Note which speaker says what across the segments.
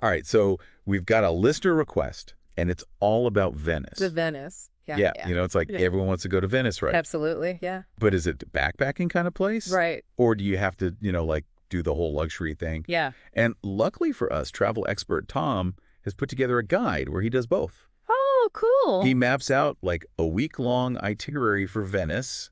Speaker 1: All right, so we've got a listener request, and it's all about Venice.
Speaker 2: The Venice. Yeah,
Speaker 1: Yeah,
Speaker 2: yeah.
Speaker 1: it's like
Speaker 2: Yeah.
Speaker 1: everyone wants to go to Venice, right?
Speaker 2: Absolutely, yeah.
Speaker 1: But is it a backpacking kind of place?
Speaker 2: Right.
Speaker 1: Or do you have to, like do the whole luxury thing?
Speaker 2: Yeah.
Speaker 1: And luckily for us, travel expert Tom has put together a guide where he does both.
Speaker 2: Oh, cool.
Speaker 1: He maps out like a week-long itinerary for Venice,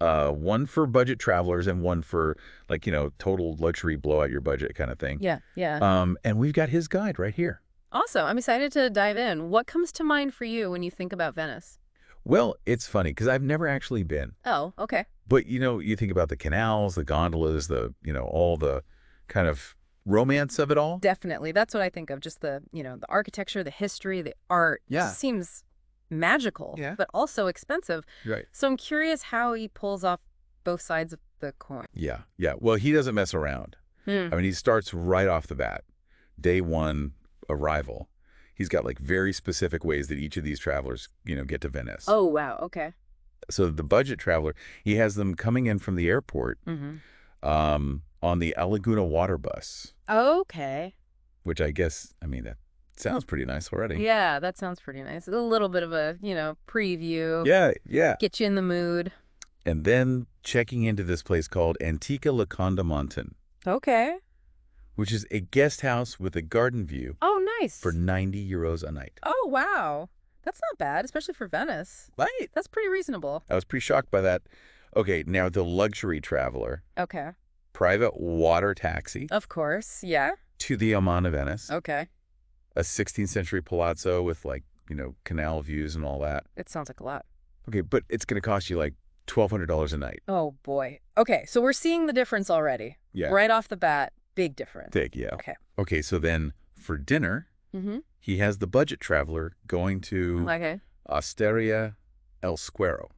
Speaker 1: one for budget travelers and one for like, total luxury blow out your budget kind of thing.
Speaker 2: Yeah, yeah.
Speaker 1: And we've got his guide right here.
Speaker 2: Awesome. I'm excited to dive in. What comes to mind for you when you think about Venice?
Speaker 1: Well, it's funny because I've never actually been.
Speaker 2: Oh, okay.
Speaker 1: But, you think about the canals, the gondolas, all the kind of romance of it all.
Speaker 2: Definitely. That's what I think of. Just the architecture, the history, the art.
Speaker 1: Yeah.
Speaker 2: It just seems magical,
Speaker 1: Yeah.
Speaker 2: but also expensive.
Speaker 1: Right.
Speaker 2: So I'm curious how he pulls off both sides of the coin.
Speaker 1: Yeah. Yeah. Well, he doesn't mess around. I mean, he starts right off the bat. Day one arrival. He's got like very specific ways that each of these travelers, get to Venice.
Speaker 2: Oh, wow. Okay.
Speaker 1: So the budget traveler, he has them coming in from the airport on the La Laguna water bus,
Speaker 2: Okay.
Speaker 1: which I guess, that sounds pretty nice already.
Speaker 2: Yeah, that sounds pretty nice. A little bit of a, preview.
Speaker 1: Yeah, yeah.
Speaker 2: Get you in the mood.
Speaker 1: And then checking into this place called Antica Locanda Montin,
Speaker 2: Okay.
Speaker 1: which is a guest house with a garden view
Speaker 2: Oh, nice.
Speaker 1: for 90 euros a night.
Speaker 2: Oh, wow. That's not bad, especially for Venice.
Speaker 1: Right.
Speaker 2: That's pretty reasonable.
Speaker 1: I was pretty shocked by that. Okay, now the luxury traveler,
Speaker 2: Okay.
Speaker 1: private water taxi
Speaker 2: Of course. Yeah.
Speaker 1: to the Aman Venice,
Speaker 2: Okay.
Speaker 1: a 16th century palazzo with like, canal views and all that.
Speaker 2: It sounds like a lot.
Speaker 1: Okay, but it's going to cost you like $1,200 a night.
Speaker 2: Oh, boy. Okay, so we're seeing the difference already.
Speaker 1: Yeah.
Speaker 2: Right off the bat, big difference.
Speaker 1: Big, yeah.
Speaker 2: Okay.
Speaker 1: Okay, so then for dinner,
Speaker 2: Mm-hmm.
Speaker 1: he has the budget traveler going to
Speaker 2: Okay.
Speaker 1: Osteria Al Squero.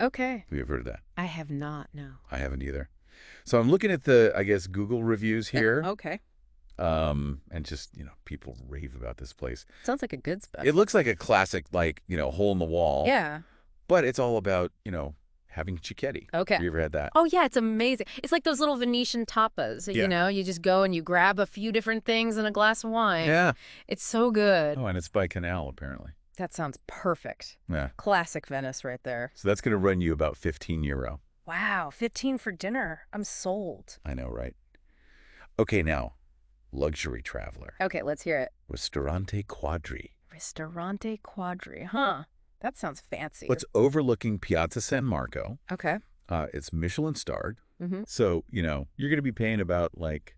Speaker 2: Okay.
Speaker 1: Have you ever heard of that?
Speaker 2: I have not, no.
Speaker 1: I haven't either. So I'm looking at the, I guess, Google reviews here.
Speaker 2: Okay.
Speaker 1: And just, people rave about this place.
Speaker 2: Sounds like a good spot.
Speaker 1: It looks like a classic, like, hole in the wall.
Speaker 2: Yeah.
Speaker 1: But it's all about, having cicchetti.
Speaker 2: Okay.
Speaker 1: Have you ever had that?
Speaker 2: Oh, yeah, it's amazing. It's like those little Venetian tapas,
Speaker 1: Yeah.
Speaker 2: You just go and you grab a few different things and a glass of wine.
Speaker 1: Yeah.
Speaker 2: It's so good.
Speaker 1: Oh, and it's by canal, apparently.
Speaker 2: That sounds perfect.
Speaker 1: Yeah.
Speaker 2: Classic Venice right there.
Speaker 1: So that's going to run you about 15 euro.
Speaker 2: Wow, 15 for dinner. I'm sold.
Speaker 1: I know, right? Okay, now, luxury traveler.
Speaker 2: Okay, let's hear it.
Speaker 1: Ristorante Quadri.
Speaker 2: Ristorante Quadri, huh? That sounds fancy.
Speaker 1: It's overlooking Piazza San Marco.
Speaker 2: Okay.
Speaker 1: It's Michelin starred.
Speaker 2: Mm-hmm.
Speaker 1: So, you're going to be paying about like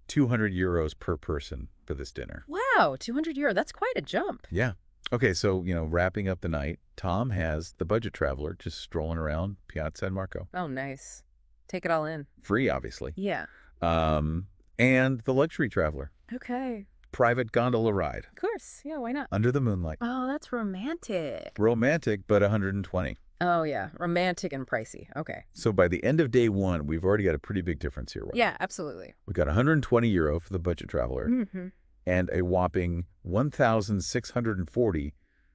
Speaker 1: 200 euros per person for this dinner.
Speaker 2: Wow, 200 euro. That's quite a jump.
Speaker 1: Yeah. Okay, so, wrapping up the night, Tom has the budget traveler just strolling around Piazza San Marco.
Speaker 2: Oh, nice. Take it all in.
Speaker 1: Free, obviously.
Speaker 2: Yeah.
Speaker 1: And the luxury traveler.
Speaker 2: Okay.
Speaker 1: Private gondola ride.
Speaker 2: Of course. Yeah, why not?
Speaker 1: Under the moonlight.
Speaker 2: Oh, that's romantic.
Speaker 1: Romantic, but 120.
Speaker 2: Oh, yeah. Romantic and pricey. Okay.
Speaker 1: So by the end of day one, we've already got a pretty big difference here. Right?
Speaker 2: Yeah, absolutely.
Speaker 1: We've got 120 euro for the budget traveler
Speaker 2: Mm-hmm.
Speaker 1: and a whopping 1,640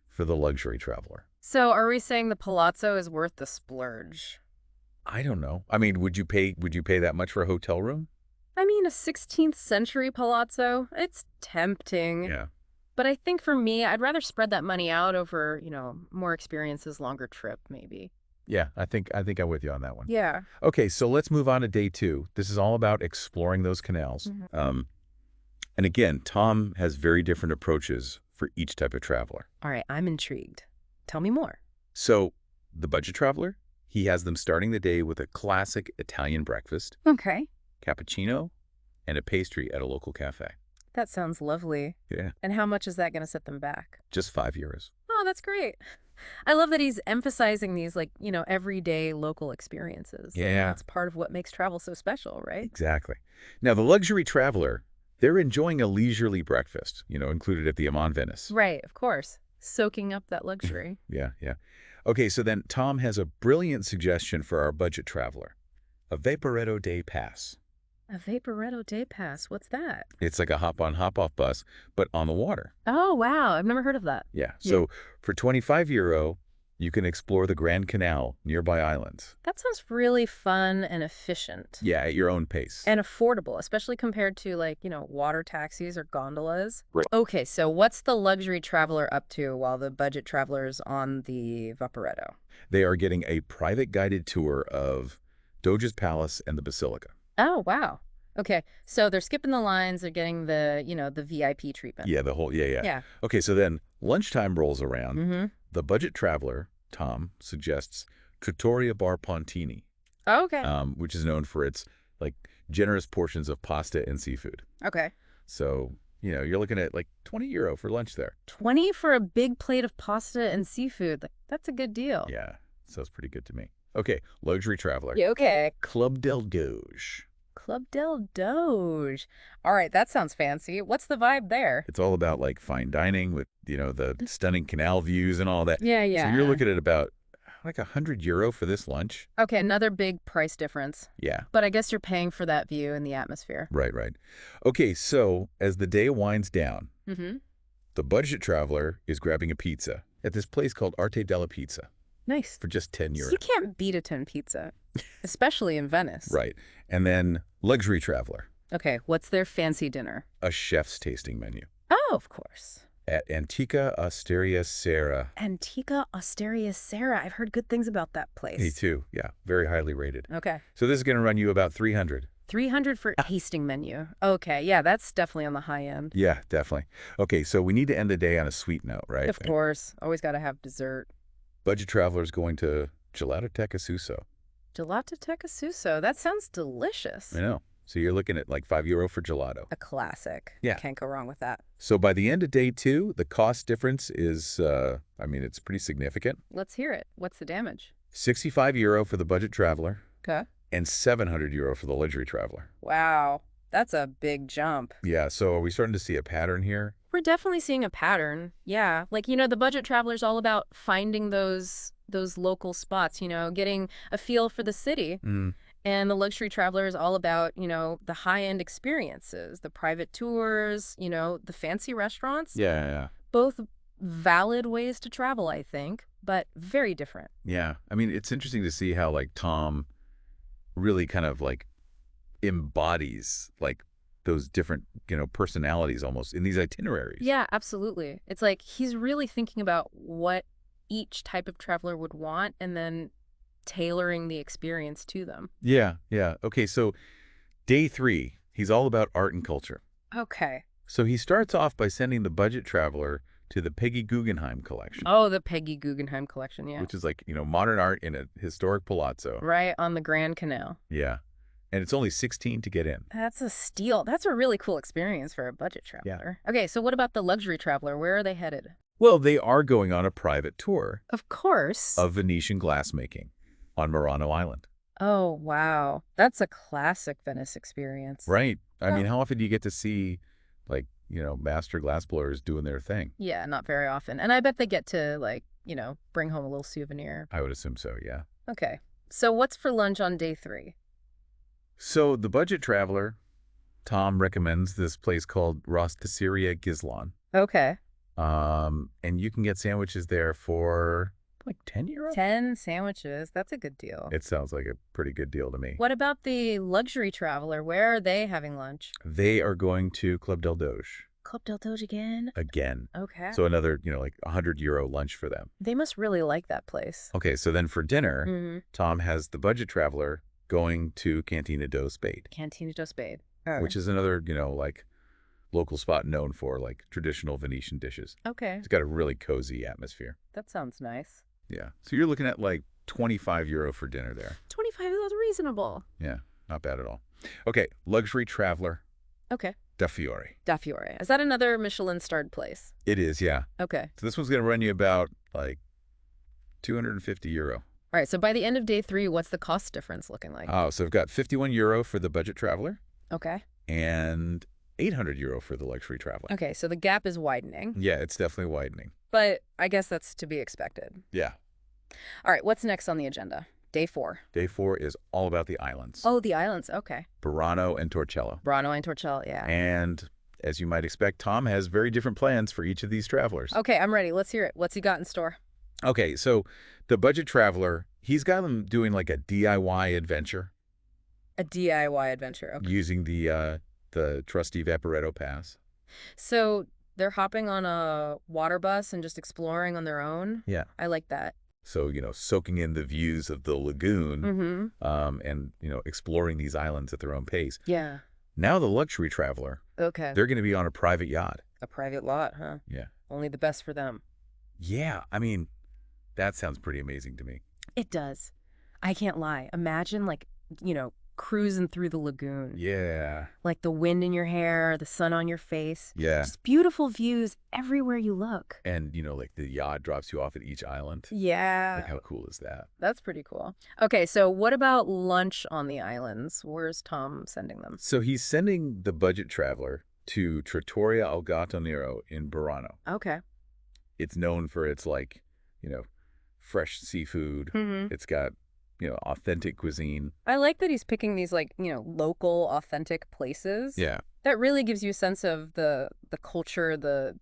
Speaker 1: for the luxury traveler.
Speaker 2: So are we saying the palazzo is worth the splurge?
Speaker 1: I don't know. I mean, would you pay that much for a hotel room?
Speaker 2: I mean, a 16th century palazzo, it's tempting.
Speaker 1: Yeah.
Speaker 2: But I think for me, I'd rather spread that money out over, more experiences, longer trip, maybe.
Speaker 1: Yeah, I think I'm with you on that one.
Speaker 2: Yeah.
Speaker 1: Okay, so let's move on to day two. This is all about exploring those canals.
Speaker 2: Mm-hmm.
Speaker 1: And again, Tom has very different approaches for each type of traveler.
Speaker 2: All right, I'm intrigued. Tell me more.
Speaker 1: So the budget traveler, he has them starting the day with a classic Italian breakfast,
Speaker 2: Okay.
Speaker 1: cappuccino, and a pastry at a local cafe.
Speaker 2: That sounds lovely.
Speaker 1: Yeah.
Speaker 2: And how much is that going to set them back?
Speaker 1: Just 5 euros.
Speaker 2: Oh, that's great. I love that he's emphasizing these, everyday local experiences.
Speaker 1: Yeah.
Speaker 2: That's part of what makes travel so special, right?
Speaker 1: Exactly. Now, the luxury traveler, they're enjoying a leisurely breakfast, included at the Aman Venice.
Speaker 2: Right, of course. Soaking up that luxury.
Speaker 1: Yeah, yeah. Okay, so then Tom has a brilliant suggestion for our budget traveler, a Vaporetto day pass.
Speaker 2: A Vaporetto day pass. What's that?
Speaker 1: It's like a hop-on, hop-off bus, but on the water.
Speaker 2: Oh, wow. I've never heard of that.
Speaker 1: Yeah. So for 25 euro, You can explore the Grand Canal, nearby islands.
Speaker 2: That sounds really fun and efficient.
Speaker 1: Yeah, at your own pace.
Speaker 2: And affordable, especially compared to like, water taxis or gondolas.
Speaker 1: Right.
Speaker 2: Okay, so what's the luxury traveler up to while the budget traveler's on the Vaporetto?
Speaker 1: They are getting a private guided tour of Doge's Palace and the Basilica.
Speaker 2: Oh, wow. Okay, so they're skipping the lines, they're getting the VIP treatment.
Speaker 1: Yeah, yeah.
Speaker 2: Yeah.
Speaker 1: Okay, so then lunchtime rolls around.
Speaker 2: Mm-hmm.
Speaker 1: The budget traveler, Tom, suggests Trattoria Bar Pontini,
Speaker 2: Okay.
Speaker 1: which is known for its like generous portions of pasta and seafood.
Speaker 2: Okay.
Speaker 1: So, you're looking at like €20 for lunch there.
Speaker 2: 20 for a big plate of pasta and seafood. That's a good deal.
Speaker 1: Yeah, sounds pretty good to me. Okay, luxury traveler.
Speaker 2: Yeah, okay.
Speaker 1: Club del Doge.
Speaker 2: Club del Doge. All right, that sounds fancy. What's the vibe there?
Speaker 1: It's all about like fine dining with, the stunning canal views and all that.
Speaker 2: Yeah.
Speaker 1: So you're looking at about like €100 for this lunch.
Speaker 2: Okay, another big price difference.
Speaker 1: Yeah.
Speaker 2: But I guess you're paying for that view and the atmosphere.
Speaker 1: Right. Okay, so as the day winds down,
Speaker 2: Mm-hmm.
Speaker 1: the budget traveler is grabbing a pizza at this place called Arte della Pizza
Speaker 2: Nice.
Speaker 1: for just €10.
Speaker 2: So you can't beat a 10 pizza, especially in Venice.
Speaker 1: Right. And then luxury traveler,
Speaker 2: Okay, what's their fancy dinner?
Speaker 1: a chef's tasting menu
Speaker 2: Oh, of course.
Speaker 1: at Antica Osteria Sera.
Speaker 2: Antica Osteria Squero. I've heard good things about that place.
Speaker 1: Me too. Yeah, very highly rated.
Speaker 2: Okay.
Speaker 1: So this is going to run you about 300.
Speaker 2: 300 for tasting menu. Okay, yeah, that's definitely on the high end.
Speaker 1: Yeah, definitely. Okay, so we need to end the day on a sweet note, right?
Speaker 2: Of course. Always got to have dessert.
Speaker 1: Budget travelers going to Gelatoteca Suso.
Speaker 2: Gelatoteca Suso. That sounds delicious.
Speaker 1: I know. So you're looking at like €5 for gelato.
Speaker 2: A classic.
Speaker 1: Yeah.
Speaker 2: Can't go wrong with that.
Speaker 1: So by the end of day 2, the cost difference is, it's pretty significant.
Speaker 2: Let's hear it. What's the damage?
Speaker 1: €65 for the budget traveler
Speaker 2: Okay.
Speaker 1: and €700 for the luxury traveler.
Speaker 2: Wow. That's a big jump.
Speaker 1: Yeah, so are we starting to see a pattern here?
Speaker 2: We're definitely seeing a pattern. Yeah. Like, the budget traveler's all about finding those local spots, getting a feel for the city.
Speaker 1: Mm.
Speaker 2: And the luxury traveler is all about, the high-end experiences, the private tours, the fancy restaurants.
Speaker 1: Yeah.
Speaker 2: Both valid ways to travel, I think, but very different.
Speaker 1: Yeah. It's interesting to see how like Tom really kind of like embodies like those different, personalities almost in these itineraries.
Speaker 2: Yeah, absolutely. It's like he's really thinking about what each type of traveler would want and then tailoring the experience to them.
Speaker 1: Yeah. Okay, so day 3, he's all about art and culture.
Speaker 2: Okay.
Speaker 1: So he starts off by sending the budget traveler to the Peggy Guggenheim collection.
Speaker 2: Oh, the Peggy Guggenheim collection, yeah.
Speaker 1: Which is like, modern art in a historic palazzo.
Speaker 2: Right on the Grand Canal.
Speaker 1: Yeah. And it's only $16 to get in.
Speaker 2: That's a steal. That's a really cool experience for a budget traveler. Yeah. Okay, so what about the luxury traveler? Where are they headed?
Speaker 1: Well, they are going on a private tour.
Speaker 2: Of course.
Speaker 1: Of Venetian glassmaking on Murano Island.
Speaker 2: Oh, wow. That's a classic Venice experience.
Speaker 1: Right. How often do you get to see, like, master glassblowers doing their thing?
Speaker 2: Yeah, not very often. And I bet they get to, like, bring home a little souvenir.
Speaker 1: I would assume so, yeah.
Speaker 2: Okay. So what's for lunch on day 3?
Speaker 1: So the budget traveler, Tom, recommends this place called Rosticeria Gislon.
Speaker 2: Okay.
Speaker 1: And you can get sandwiches there for like €10?
Speaker 2: 10 sandwiches. That's a good deal.
Speaker 1: It sounds like a pretty good deal to me.
Speaker 2: What about the luxury traveler? Where are they having lunch?
Speaker 1: They are going to Club del Doge.
Speaker 2: Club del Doge again?
Speaker 1: Again.
Speaker 2: Okay.
Speaker 1: So another, like €100 lunch for them.
Speaker 2: They must really like that place.
Speaker 1: Okay, so then for dinner, Tom has the budget traveler going to Cantina do Spade.
Speaker 2: Cantina do Spade.
Speaker 1: Which is another, like local spot known for like traditional Venetian dishes.
Speaker 2: Okay.
Speaker 1: It's got a really cozy atmosphere.
Speaker 2: That sounds nice.
Speaker 1: Yeah. So you're looking at like €25 for dinner there.
Speaker 2: 25 is reasonable.
Speaker 1: Yeah, not bad at all. Okay, luxury traveler.
Speaker 2: Okay.
Speaker 1: Da Fiore.
Speaker 2: Da Fiore. Is that another Michelin-starred place?
Speaker 1: It is, yeah.
Speaker 2: Okay.
Speaker 1: So this one's going to run you about like €250.
Speaker 2: All right, so by the end of day 3, what's the cost difference looking like?
Speaker 1: Oh, so I've got €51 for the budget traveler.
Speaker 2: Okay.
Speaker 1: And €800 for the luxury traveler.
Speaker 2: Okay, so the gap is widening.
Speaker 1: Yeah, it's definitely widening.
Speaker 2: But I guess that's to be expected.
Speaker 1: Yeah.
Speaker 2: All right, what's next on the agenda? Day 4.
Speaker 1: Day 4 is all about the islands.
Speaker 2: Oh, the islands. Okay.
Speaker 1: Burano and Torcello.
Speaker 2: Burano and Torcello, yeah.
Speaker 1: And as you might expect, Tom has very different plans for each of these travelers.
Speaker 2: Okay, I'm ready. Let's hear it. What's he got in store?
Speaker 1: Okay, so the budget traveler, he's got them doing like a DIY adventure
Speaker 2: A DIY adventure. Okay.
Speaker 1: using the trusty Vaporetto pass.
Speaker 2: So they're hopping on a water bus and just exploring on their own?
Speaker 1: Yeah.
Speaker 2: I like that.
Speaker 1: So, soaking in the views of the lagoon and, exploring these islands at their own pace.
Speaker 2: Yeah.
Speaker 1: Now the luxury traveler,
Speaker 2: Okay.
Speaker 1: they're going to be on a private yacht.
Speaker 2: A private lot, huh?
Speaker 1: Yeah.
Speaker 2: Only the best for them.
Speaker 1: Yeah, I mean, that sounds pretty amazing to me.
Speaker 2: It does. I can't lie. Imagine, like, cruising through the lagoon.
Speaker 1: Yeah.
Speaker 2: Like the wind in your hair, the sun on your face.
Speaker 1: Yeah.
Speaker 2: Just beautiful views everywhere you look.
Speaker 1: And, like the yacht drops you off at each island.
Speaker 2: Yeah.
Speaker 1: Like, how cool is that?
Speaker 2: That's pretty cool. Okay, so what about lunch on the islands? Where's Tom sending them?
Speaker 1: So he's sending the budget traveler to Trattoria Al Nero in Burano.
Speaker 2: Okay.
Speaker 1: It's known for its, like, fresh seafood. It's got, authentic cuisine.
Speaker 2: I like that he's picking these, like, local, authentic places.
Speaker 1: Yeah.
Speaker 2: That really gives you a sense of the culture, the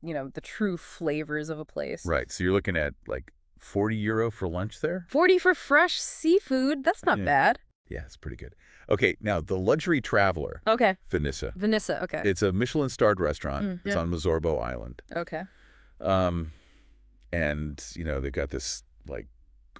Speaker 2: true flavors of a place.
Speaker 1: Right. So you're looking at, like, €40 for lunch there?
Speaker 2: 40 for fresh seafood. That's not bad.
Speaker 1: Yeah, it's pretty good. Okay, now the luxury traveler.
Speaker 2: Okay.
Speaker 1: Venice.
Speaker 2: Okay.
Speaker 1: It's a Michelin-starred restaurant. It's on Mesorbo Island.
Speaker 2: Okay.
Speaker 1: And, they've got this, like,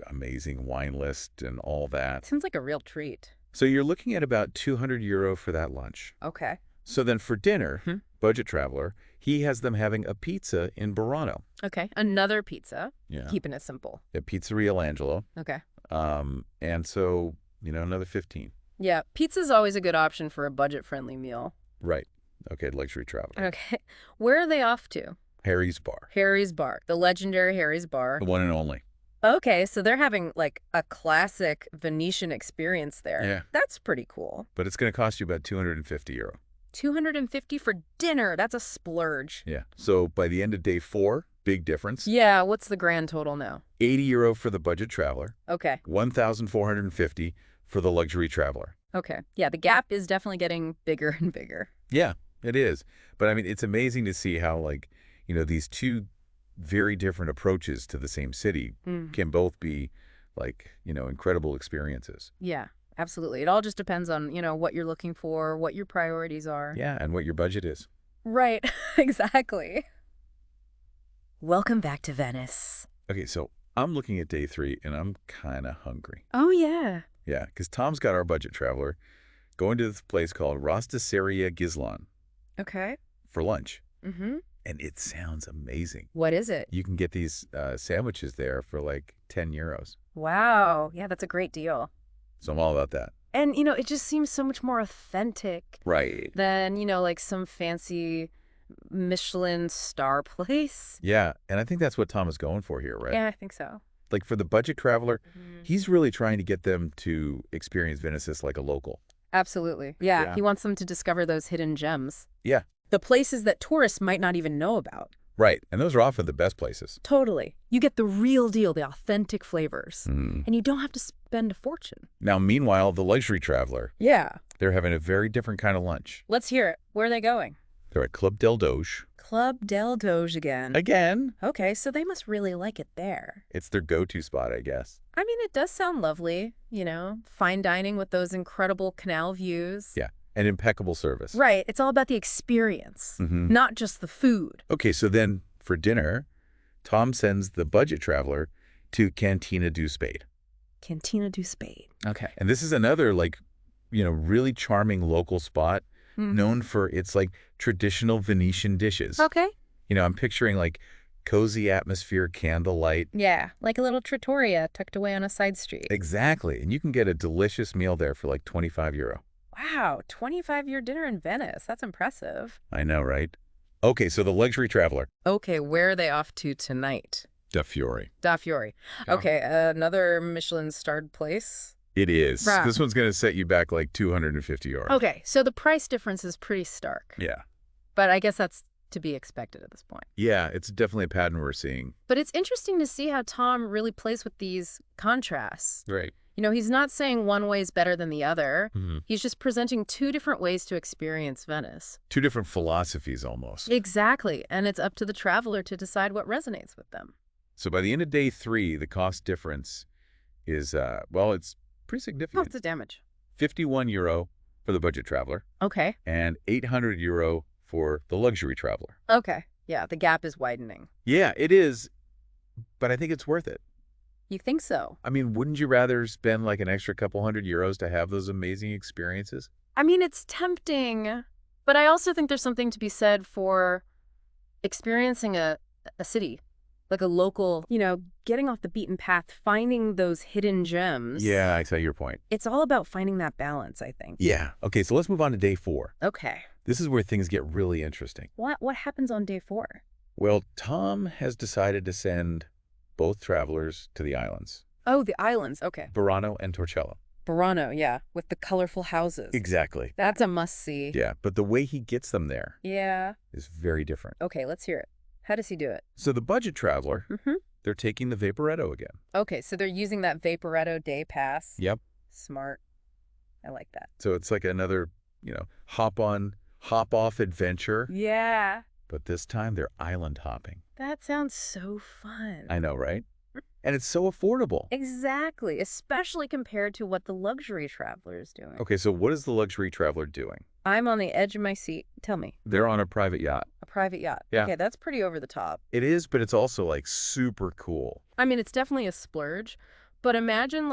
Speaker 1: amazing wine list and all that.
Speaker 2: Sounds like a real treat.
Speaker 1: So you're looking at about €200 for that lunch.
Speaker 2: Okay.
Speaker 1: So then for dinner, budget traveler, he has them having a pizza in Burano.
Speaker 2: Okay. Another pizza.
Speaker 1: Yeah.
Speaker 2: Keeping it simple.
Speaker 1: At Pizzeria L'Angelo.
Speaker 2: Okay.
Speaker 1: And so, another 15.
Speaker 2: Yeah. Pizza's always a good option for a budget-friendly meal.
Speaker 1: Right. Okay, luxury traveler.
Speaker 2: Okay. Where are they off to?
Speaker 1: Harry's Bar.
Speaker 2: Harry's Bar. The legendary Harry's Bar.
Speaker 1: The one and only.
Speaker 2: Okay, so they're having, like, a classic Venetian experience there.
Speaker 1: Yeah.
Speaker 2: That's pretty cool.
Speaker 1: But it's going to cost you about €250.
Speaker 2: $250 for dinner. That's a splurge.
Speaker 1: Yeah. So by the end of day 4, big difference.
Speaker 2: Yeah, what's the grand total now?
Speaker 1: €80 for the budget traveler.
Speaker 2: Okay.
Speaker 1: $1,450 for the luxury traveler.
Speaker 2: Okay. Yeah, the gap is definitely getting bigger and bigger.
Speaker 1: Yeah, it is. But I mean, it's amazing to see how, like, these two very different approaches to the same city can both be, like, incredible experiences.
Speaker 2: Yeah, absolutely. It all just depends on, what you're looking for, what your priorities are.
Speaker 1: Yeah, and what your budget is.
Speaker 2: Right. Exactly. Welcome back to Venice.
Speaker 1: Okay, so I'm looking at day 3, and I'm kind of hungry.
Speaker 2: Oh, yeah.
Speaker 1: Yeah, because Tom's got our budget traveler going to this place called Osteria Gizlan
Speaker 2: Okay.
Speaker 1: for lunch.
Speaker 2: Mm-hmm.
Speaker 1: And it sounds amazing.
Speaker 2: What is it?
Speaker 1: You can get these sandwiches there for like €10.
Speaker 2: Wow. Yeah, that's a great deal.
Speaker 1: So I'm all about that.
Speaker 2: And, it just seems so much more authentic
Speaker 1: Right.
Speaker 2: than, like some fancy Michelin star place.
Speaker 1: Yeah, and I think that's what Tom is going for here, right?
Speaker 2: Yeah, I think so.
Speaker 1: Like for the budget traveler, he's really trying to get them to experience Venice like a local.
Speaker 2: Absolutely. Yeah,
Speaker 1: Yeah.
Speaker 2: he wants them to discover those hidden gems.
Speaker 1: Yeah.
Speaker 2: The places that tourists might not even know about.
Speaker 1: Right, and those are often the best places.
Speaker 2: Totally. You get the real deal, the authentic flavors.
Speaker 1: Mm.
Speaker 2: And you don't have to spend a fortune.
Speaker 1: Now, meanwhile, the luxury traveler,
Speaker 2: Yeah.
Speaker 1: they're having a very different kind of lunch.
Speaker 2: Let's hear it. Where are they going?
Speaker 1: They're at Club del Doge.
Speaker 2: Club del Doge again.
Speaker 1: Again.
Speaker 2: Okay, so they must really like it there.
Speaker 1: It's their go-to spot, I guess.
Speaker 2: I mean, it does sound lovely, fine dining with those incredible canal views.
Speaker 1: Yeah, and impeccable service.
Speaker 2: Right. It's all about the experience, not just the food.
Speaker 1: Okay, so then for dinner, Tom sends the budget traveler to Cantina du Spade.
Speaker 2: Cantina du Spade. Okay.
Speaker 1: And this is another, like, really charming local spot known for its, like, traditional Venetian dishes.
Speaker 2: Okay.
Speaker 1: I'm picturing, like, cozy atmosphere, candlelight.
Speaker 2: Yeah, like a little trattoria tucked away on a side street.
Speaker 1: Exactly. And you can get a delicious meal there for, like, €25.
Speaker 2: Wow, 25-year dinner in Venice. That's impressive.
Speaker 1: I know, right? Okay, so the luxury traveler.
Speaker 2: Okay, where are they off to tonight?
Speaker 1: Da Fiore.
Speaker 2: Da Fiore. Okay, another Michelin-starred place?
Speaker 1: It is.
Speaker 2: Right.
Speaker 1: This one's going to set you back like €250.
Speaker 2: Okay, so the price difference is pretty stark.
Speaker 1: Yeah.
Speaker 2: But I guess that's to be expected at this point.
Speaker 1: Yeah, it's definitely a pattern we're seeing.
Speaker 2: But it's interesting to see how Tom really plays with these contrasts.
Speaker 1: Right.
Speaker 2: He's not saying one way is better than the other. He's just presenting two different ways to experience Venice.
Speaker 1: Two different philosophies almost.
Speaker 2: Exactly. And it's up to the traveler to decide what resonates with them.
Speaker 1: So by the end of day 3, the cost difference is, well, it's pretty significant.
Speaker 2: What's the damage?
Speaker 1: €51 for the budget traveler
Speaker 2: Okay.
Speaker 1: and €800 for the luxury traveler.
Speaker 2: Okay. Yeah, the gap is widening.
Speaker 1: Yeah, it is, but I think it's worth it.
Speaker 2: You think so?
Speaker 1: I mean, wouldn't you rather spend like an extra couple €100 to have those amazing experiences?
Speaker 2: I mean, it's tempting, but I also think there's something to be said for experiencing a city, like a local, getting off the beaten path, finding those hidden gems.
Speaker 1: Yeah, I see your point.
Speaker 2: It's all about finding that balance, I think.
Speaker 1: Yeah. Okay, so let's move on to day 4.
Speaker 2: Okay.
Speaker 1: This is where things get really interesting.
Speaker 2: What happens on day 4?
Speaker 1: Well, Tom has decided to send both travelers to the islands.
Speaker 2: Oh, the islands. Okay.
Speaker 1: Burano and Torcello.
Speaker 2: Burano, yeah, with the colorful houses.
Speaker 1: Exactly.
Speaker 2: That's a must-see.
Speaker 1: Yeah, but the way he gets them there
Speaker 2: Yeah.
Speaker 1: is very different.
Speaker 2: Okay, let's hear it. How does he do it?
Speaker 1: So the budget traveler, they're taking the Vaporetto again.
Speaker 2: Okay, so they're using that Vaporetto day pass.
Speaker 1: Yep.
Speaker 2: Smart. I like that.
Speaker 1: So it's like another, hop on, hop off adventure.
Speaker 2: Yeah.
Speaker 1: But this time they're island hopping.
Speaker 2: That sounds so fun.
Speaker 1: I know, right? And it's so affordable.
Speaker 2: Exactly, especially compared to what the luxury traveler is doing.
Speaker 1: Okay, so what is the luxury traveler doing?
Speaker 2: I'm on the edge of my seat. Tell me.
Speaker 1: They're on a private yacht.
Speaker 2: A private yacht.
Speaker 1: Yeah.
Speaker 2: Okay, that's pretty over the top.
Speaker 1: It is, but it's also like super cool.
Speaker 2: I mean, it's definitely a splurge, but imagine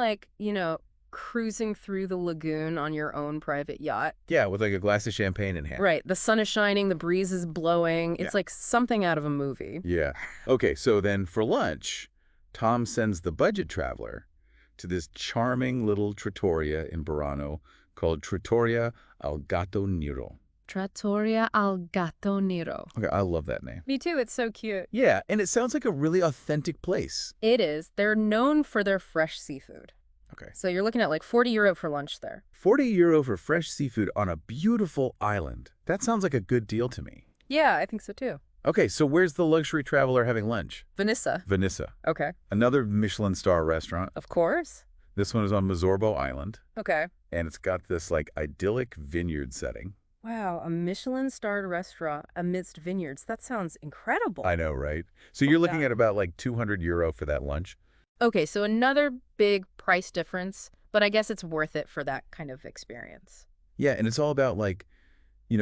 Speaker 2: cruising through the lagoon on your own private yacht.
Speaker 1: Yeah, with like a glass of champagne in hand.
Speaker 2: Right. The sun is shining, the breeze is blowing. It's like something out of a movie.
Speaker 1: Yeah. Okay, so then for lunch, Tom sends the budget traveler to this charming little trattoria in Burano called Trattoria Al Nero.
Speaker 2: Trattoria Al Nero.
Speaker 1: Okay, I love that name.
Speaker 2: Me too. It's so cute.
Speaker 1: Yeah, and it sounds like a really authentic place.
Speaker 2: It is. They're known for their fresh seafood.
Speaker 1: Okay.
Speaker 2: So you're looking at like €40 for lunch there.
Speaker 1: €40 for fresh seafood on a beautiful island. That sounds like a good deal to me.
Speaker 2: Yeah, I think so too.
Speaker 1: Okay, so where's the luxury traveler having lunch?
Speaker 2: Venice.
Speaker 1: Venice.
Speaker 2: Okay.
Speaker 1: Another Michelin star restaurant.
Speaker 2: Of course.
Speaker 1: This one is on Mazzorbo Island.
Speaker 2: Okay.
Speaker 1: And it's got this like idyllic vineyard setting.
Speaker 2: Wow, a Michelin-starred restaurant amidst vineyards. That sounds incredible.
Speaker 1: I know, right? So you're looking at about like €200 for that lunch.
Speaker 2: Okay, so another big price difference, but I guess it's worth it for that kind of experience.
Speaker 1: Yeah, and it's all about like,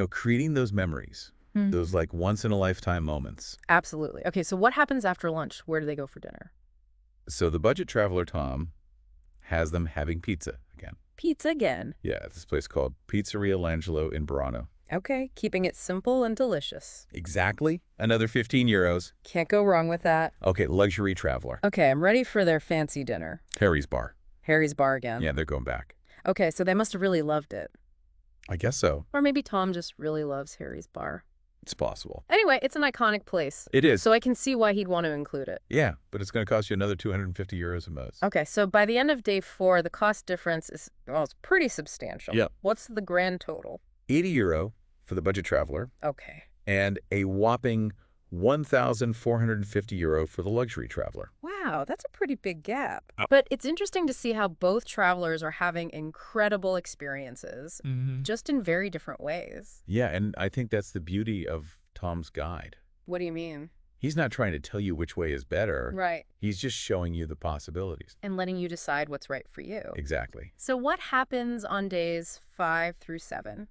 Speaker 1: creating those memories, those like once-in-a-lifetime moments.
Speaker 2: Absolutely. Okay, so what happens after lunch? Where do they go for dinner?
Speaker 1: So the budget traveler, Tom, has them having pizza again.
Speaker 2: Pizza again.
Speaker 1: Yeah, it's this place called Pizzeria L'Angelo in Burano.
Speaker 2: Okay, keeping it simple and delicious.
Speaker 1: Exactly. Another €15.
Speaker 2: Can't go wrong with that.
Speaker 1: Okay, luxury traveler.
Speaker 2: Okay, I'm ready for their fancy dinner.
Speaker 1: Harry's Bar.
Speaker 2: Harry's Bar again.
Speaker 1: Yeah, they're going back.
Speaker 2: Okay, so they must have really loved it.
Speaker 1: I guess so.
Speaker 2: Or maybe Tom just really loves Harry's Bar.
Speaker 1: It's possible.
Speaker 2: Anyway, it's an iconic place.
Speaker 1: It is.
Speaker 2: So I can see why he'd want to include it.
Speaker 1: Yeah, but it's going to cost you another €250 at most.
Speaker 2: Okay, so by the end of day 4, the cost difference is, it's pretty substantial.
Speaker 1: Yep.
Speaker 2: What's the grand total?
Speaker 1: €80 for the budget traveler.
Speaker 2: Okay.
Speaker 1: And a whopping €1,450 for the luxury traveler.
Speaker 2: Wow, that's a pretty big gap. But it's interesting to see how both travelers are having incredible experiences, just in very different ways.
Speaker 1: Yeah, and I think that's the beauty of Tom's guide.
Speaker 2: What do you mean?
Speaker 1: He's not trying to tell you which way is better.
Speaker 2: Right.
Speaker 1: He's just showing you the possibilities.
Speaker 2: And letting you decide what's right for you.
Speaker 1: Exactly.
Speaker 2: So what happens on days 5 through 7?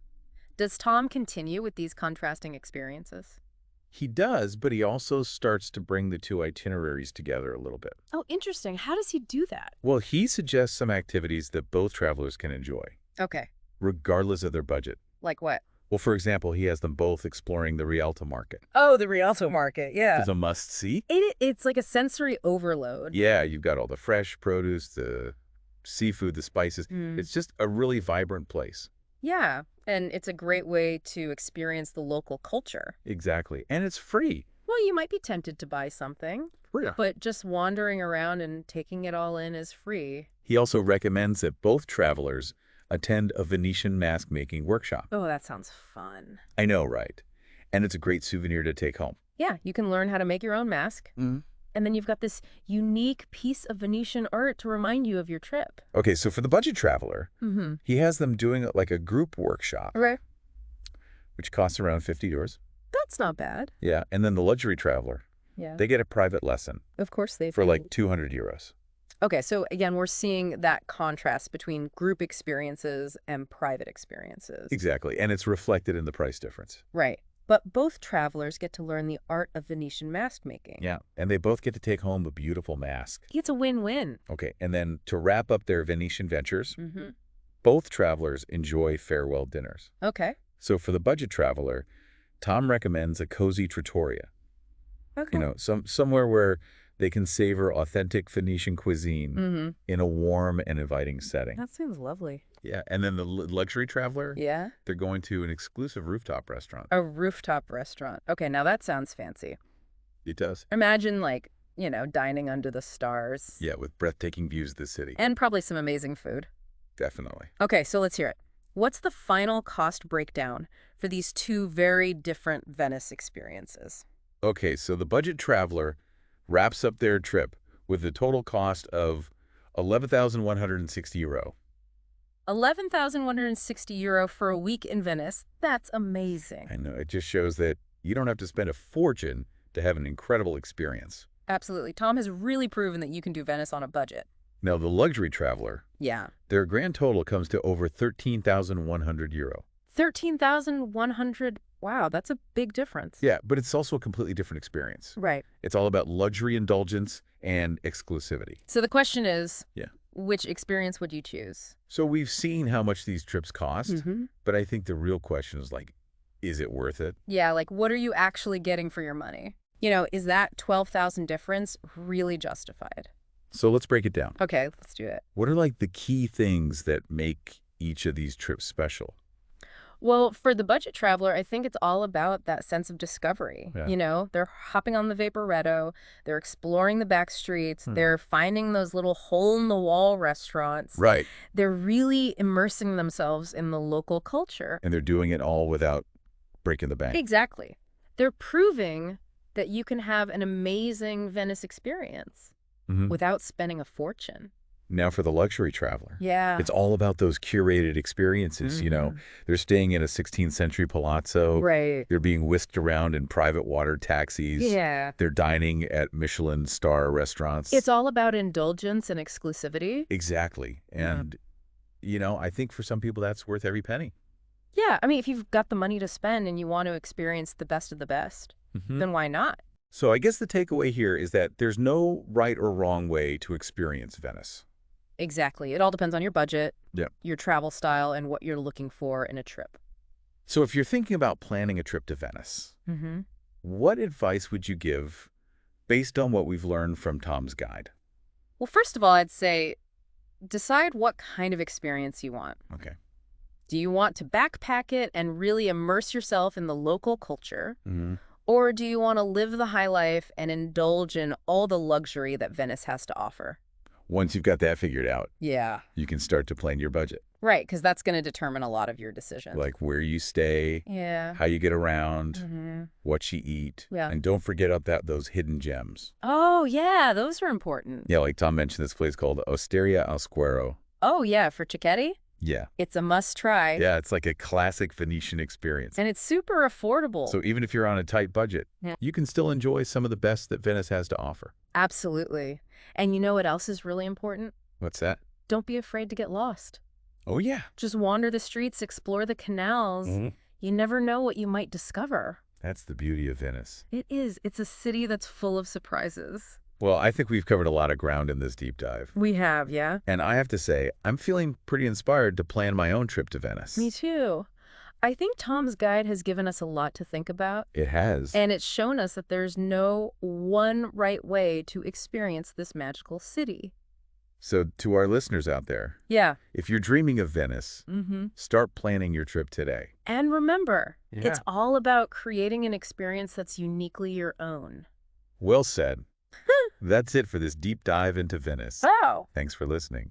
Speaker 2: Does Tom continue with these contrasting experiences?
Speaker 1: He does, but he also starts to bring the two itineraries together a little bit.
Speaker 2: Oh, interesting. How does he do that?
Speaker 1: Well, he suggests some activities that both travelers can enjoy.
Speaker 2: Okay.
Speaker 1: Regardless of their budget.
Speaker 2: Like what?
Speaker 1: Well, for example, he has them both exploring the Rialto market.
Speaker 2: Oh, the Rialto market, yeah.
Speaker 1: It's a must-see.
Speaker 2: It's like a sensory overload.
Speaker 1: Yeah, you've got all the fresh produce, the seafood, the spices. It's just a really vibrant place.
Speaker 2: Yeah, and it's a great way to experience the local culture.
Speaker 1: Exactly. And it's free.
Speaker 2: Well, you might be tempted to buy something,
Speaker 1: Yeah.
Speaker 2: but just wandering around and taking it all in is free.
Speaker 1: He also recommends that both travelers attend a Venetian mask-making workshop.
Speaker 2: Oh, that sounds fun.
Speaker 1: I know, right? And it's a great souvenir to take home.
Speaker 2: Yeah, you can learn how to make your own mask. And then you've got this unique piece of Venetian art to remind you of your trip.
Speaker 1: Okay, so for the budget traveler, he has them doing like a group workshop,
Speaker 2: Okay.
Speaker 1: which costs around €50.
Speaker 2: That's not bad.
Speaker 1: Yeah, and then the luxury traveler,
Speaker 2: Yeah.
Speaker 1: They get a private lesson
Speaker 2: Of course they
Speaker 1: for
Speaker 2: do.
Speaker 1: like 200 euros.
Speaker 2: Okay, so again, we're seeing that contrast between group experiences and private experiences.
Speaker 1: Exactly. And it's reflected in the price difference.
Speaker 2: Right. But both travelers get to learn the art of Venetian mask making.
Speaker 1: Yeah. And they both get to take home a beautiful mask.
Speaker 2: It's a win-win.
Speaker 1: Okay. And then to wrap up their Venetian ventures,
Speaker 2: Mm-hmm.
Speaker 1: both travelers enjoy farewell dinners.
Speaker 2: Okay.
Speaker 1: So for the budget traveler, Tom recommends a cozy trattoria.
Speaker 2: Okay.
Speaker 1: You know, somewhere where they can savor authentic Venetian cuisine
Speaker 2: Mm-hmm.
Speaker 1: in a warm and inviting setting.
Speaker 2: That seems lovely.
Speaker 1: Yeah. And then the luxury traveler,
Speaker 2: Yeah.
Speaker 1: they're going to an exclusive rooftop restaurant.
Speaker 2: A rooftop restaurant. Okay, now that sounds fancy.
Speaker 1: It does.
Speaker 2: Imagine, like, dining under the stars.
Speaker 1: Yeah, with breathtaking views of the city.
Speaker 2: And probably some amazing food.
Speaker 1: Definitely.
Speaker 2: Okay, so let's hear it. What's the final cost breakdown for these two very different Venice experiences?
Speaker 1: Okay, so the budget traveler wraps up their trip with a total cost of 11,160 euro.
Speaker 2: 11,160 euro for a week in Venice. That's amazing.
Speaker 1: I know, it just shows that you don't have to spend a fortune to have an incredible experience.
Speaker 2: Absolutely. Tom has really proven that you can do Venice on a budget.
Speaker 1: Now, the luxury traveler,
Speaker 2: Yeah.
Speaker 1: their grand total comes to over 13,100 euro.
Speaker 2: 13,100. Wow, that's a big difference.
Speaker 1: Yeah, but it's also a completely different experience.
Speaker 2: Right.
Speaker 1: It's all about luxury indulgence and exclusivity.
Speaker 2: So the question is,
Speaker 1: Yeah.
Speaker 2: which experience would you choose?
Speaker 1: So we've seen how much these trips cost,
Speaker 2: Mm-hmm.
Speaker 1: but I think the real question is like, is it worth it?
Speaker 2: Yeah, like what are you actually getting for your money? Is that 12,000 difference really justified?
Speaker 1: So let's break it down.
Speaker 2: Okay, let's do it.
Speaker 1: What are like the key things that make each of these trips special?
Speaker 2: Well, for the budget traveler, I think it's all about that sense of discovery.
Speaker 1: Yeah.
Speaker 2: They're hopping on the Vaporetto, they're exploring the back streets, they're finding those little hole-in-the-wall restaurants.
Speaker 1: Right.
Speaker 2: They're really immersing themselves in the local culture.
Speaker 1: And they're doing it all without breaking the bank.
Speaker 2: Exactly. They're proving that you can have an amazing Venice experience without spending a fortune.
Speaker 1: Now for the luxury traveler.
Speaker 2: Yeah.
Speaker 1: It's all about those curated experiences, They're staying in a 16th century palazzo.
Speaker 2: Right.
Speaker 1: They're being whisked around in private water taxis.
Speaker 2: Yeah.
Speaker 1: They're dining at Michelin star restaurants.
Speaker 2: It's all about indulgence and exclusivity.
Speaker 1: Exactly. And, I think for some people that's worth every penny.
Speaker 2: Yeah. I mean, if you've got the money to spend and you want to experience the best of the best, then why not?
Speaker 1: So I guess the takeaway here is that there's no right or wrong way to experience Venice.
Speaker 2: Exactly. It all depends on your budget,
Speaker 1: Yep.
Speaker 2: your travel style, and what you're looking for in a trip.
Speaker 1: So if you're thinking about planning a trip to Venice, what advice would you give based on what we've learned from Tom's guide?
Speaker 2: Well, first of all, I'd say decide what kind of experience you want.
Speaker 1: Okay.
Speaker 2: Do you want to backpack it and really immerse yourself in the local culture? Or do you want to live the high life and indulge in all the luxury that Venice has to offer?
Speaker 1: Once you've got that figured out,
Speaker 2: Yeah.
Speaker 1: you can start to plan your budget.
Speaker 2: Right, because that's going to determine a lot of your decisions.
Speaker 1: Like where you stay,
Speaker 2: Yeah.
Speaker 1: how you get around, what you eat.
Speaker 2: Yeah.
Speaker 1: And don't forget about those hidden gems.
Speaker 2: Oh, yeah, those are important.
Speaker 1: Yeah, like Tom mentioned this place called Osteria Al Squero.
Speaker 2: Oh, yeah, for cicchetti?
Speaker 1: Yeah.
Speaker 2: It's a must-try.
Speaker 1: Yeah, it's like a classic Venetian experience.
Speaker 2: And it's super affordable.
Speaker 1: So even if you're on a tight budget,
Speaker 2: Yeah.
Speaker 1: you can still enjoy some of the best that Venice has to offer.
Speaker 2: Absolutely. And you know what else is really important?
Speaker 1: What's that?
Speaker 2: Don't be afraid to get lost.
Speaker 1: Oh, yeah.
Speaker 2: Just wander the streets, explore the canals. You never know what you might discover.
Speaker 1: That's the beauty of Venice.
Speaker 2: It is. It's a city that's full of surprises.
Speaker 1: Well, I think we've covered a lot of ground in this deep dive.
Speaker 2: We have, yeah?
Speaker 1: And I have to say, I'm feeling pretty inspired to plan my own trip to Venice.
Speaker 2: Me too. I think Tom's guide has given us a lot to think about.
Speaker 1: It has.
Speaker 2: And it's shown us that there's no one right way to experience this magical city.
Speaker 1: So to our listeners out there,
Speaker 2: Yeah.
Speaker 1: if you're dreaming of Venice, start planning your trip today.
Speaker 2: And remember,
Speaker 1: Yeah.
Speaker 2: it's all about creating an experience that's uniquely your own.
Speaker 1: Well said. That's it for this deep dive into Venice.
Speaker 2: Oh.
Speaker 1: Thanks for listening.